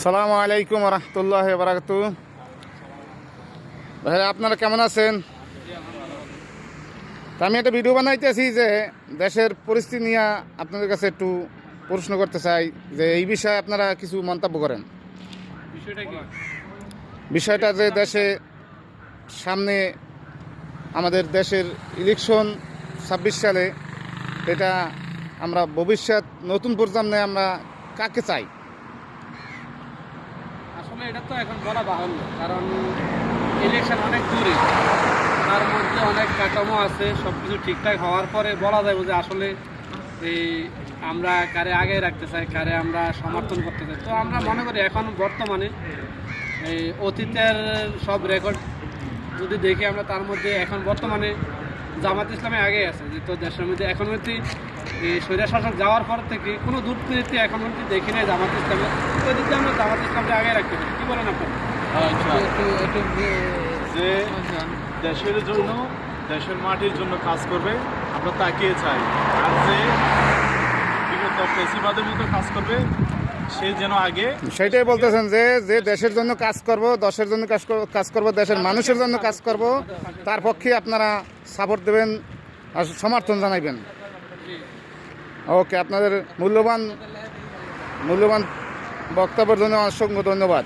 আসসালামু আলাইকুম রহমতুল্লাহ বারাকাতু। ভাই আপনারা কেমন আছেন? তা আমি একটা ভিডিও বানাইতেছি যে দেশের পরিস্থিতি নিয়ে আপনাদের কাছে একটু প্রশ্ন করতে চাই যে এই বিষয়ে আপনারা কিছু মন্তব্য করেন। বিষয়টা যে দেশে সামনে আমাদের দেশের ইলেকশন 26 সালে, এটা আমরা ভবিষ্যৎ নতুন প্রজন্মে আমরা কাকে চাই? আসলে এটা তো এখন বলা বাহুল্য, কারণ ইলেকশন অনেক দূরে, তার মধ্যে অনেক কাঠামো আছে। সব কিছু ঠিকঠাক হওয়ার পরে বলা যায় যে আসলে এই আমরা কারে আগে রাখতে চাই, কারে আমরা সমর্থন করতে চাই। তো আমরা মনে করি এখন বর্তমানে এই অতীতের সব রেকর্ড যদি দেখি আমরা, তার মধ্যে এখন বর্তমানে জামাত ইসলামে আগে আছে। যে তো দেশের মধ্যে এখন অবধি এই স্বৈরা শাসক যাওয়ার পর থেকে কোনো দুর্নীতি এখন অবধি দেখি নাই জামাত ইসলামের। ওই দিকে আমরা জামাত ইসলামকে আগে রাখতে পারি। কী বলেন আপনার? যে দেশের জন্য, দেশের মাটির জন্য কাজ করবে আমরা তাকিয়ে চাই। আর যে বিগত ফেসিবাদের মতো কাজ করবে সে যেন আগে। সেটাই বলতেছেন যে যে দেশের জন্য কাজ করব, দেশের জন্য কাজ করব, দেশের মানুষের জন্য কাজ করব, তার পক্ষে আপনারা সাপোর্ট দেবেন আর সমর্থন জানাইবেন। ওকে, আপনাদের মূল্যবান বক্তব্যের জন্য অসংখ্য ধন্যবাদ।